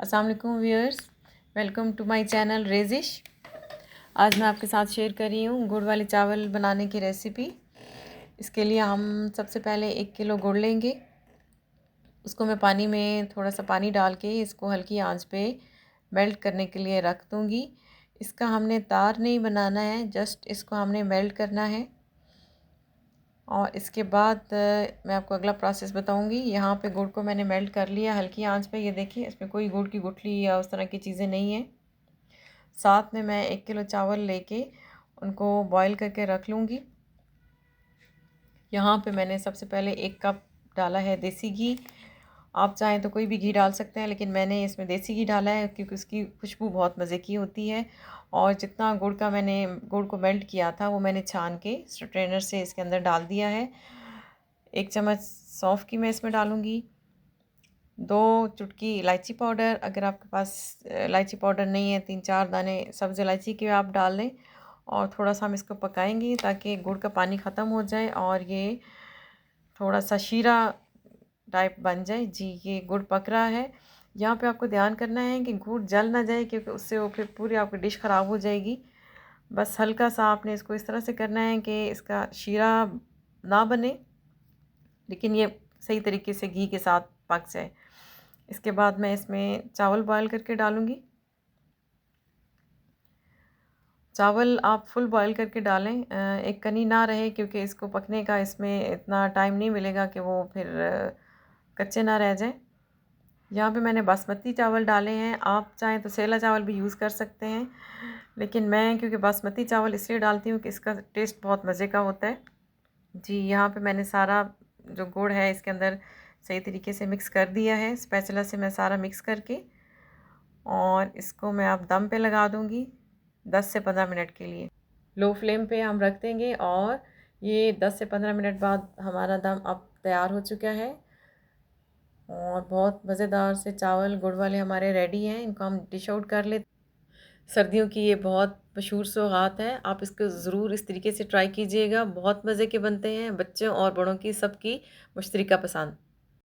अस्सलाम वालेकुम viewers, welcome to my channel रेजिश। आज मैं आपके साथ शेयर कर रही हूँ गुड़ वाले चावल बनाने की रेसिपी। इसके लिए हम सबसे पहले 1 किलो गुड़ लेंगे। उसको मैं पानी में थोड़ा सा पानी डाल के इसको हल्की आंच पे मेल्ट करने के लिए रख दूँगी। इसका हमने तार नहीं बनाना है, जस्ट इसको हमने मेल्ट करना है। और इसके बाद मैं आपको अगला प्रोसेस बताऊंगी। यहाँ पे गुड़ को मैंने मेल्ट कर लिया हल्की आंच पे। ये देखिए, इसमें कोई गुड़ की गुठली या उस तरह की चीज़ें नहीं है। साथ में मैं 1 किलो चावल लेके उनको बॉईल करके रख लूँगी। यहाँ पे मैंने सबसे पहले 1 कप डाला है देसी घी। आप चाहें तो कोई भी घी डाल सकते हैं, लेकिन मैंने इसमें देसी घी डाला है क्योंकि उसकी खुशबू बहुत मज़े की होती है। और जितना मैंने गुड़ को मेल्ट किया था वो मैंने छान के स्ट्रेनर से इसके अंदर डाल दिया है। 1 चम्मच सौंफ की मैं इसमें डालूँगी। 2 चुटकी इलायची पाउडर, अगर आपके पास इलायची पाउडर नहीं है 3-4 दाने सब्ज़ इलायची के आप डाल लें। और थोड़ा सा हम इसको पकाएंगे ताकि गुड़ का पानी ख़त्म हो जाए और ये थोड़ा सा शीरा टाइप बन जाए। जी, ये गुड़ पक रहा है। यहाँ पे आपको ध्यान करना है कि गुड़ जल ना जाए, क्योंकि उससे वो फिर पूरी आपकी डिश ख़राब हो जाएगी। बस हल्का सा आपने इसको इस तरह से करना है कि इसका शीरा ना बने, लेकिन ये सही तरीके से घी के साथ पक जाए। इसके बाद मैं इसमें चावल बॉयल करके डालूँगी। चावल आप फुल बॉयल करके डालें, एक कनी ना रहे, क्योंकि इसको पकने का इसमें इतना टाइम नहीं मिलेगा कि वो फिर कच्चे ना रह जाएं। यहाँ पे मैंने बासमती चावल डाले हैं। आप चाहें तो सेला चावल भी यूज़ कर सकते हैं, लेकिन मैं क्योंकि बासमती चावल इसलिए डालती हूँ कि इसका टेस्ट बहुत मज़े का होता है। जी, यहाँ पे मैंने सारा जो गुड़ है इसके अंदर सही तरीके से मिक्स कर दिया है। स्पैचुला से मैं सारा मिक्स करके और इसको मैं अब दम पे लगा दूँगी 10 से 15 मिनट के लिए। लो फ्लेम पे हम रख देंगे और ये 10 से 15 मिनट बाद हमारा दम अब तैयार हो चुका है। और बहुत मज़ेदार से चावल गुड़ वाले हमारे रेडी हैं। इनको हम डिश आउट कर ले। सर्दियों की ये बहुत मशहूर सौगात है। आप इसको ज़रूर इस तरीके से ट्राई कीजिएगा। बहुत मज़े के बनते हैं, बच्चों और बड़ों की सबकी मुश्तरका पसंद।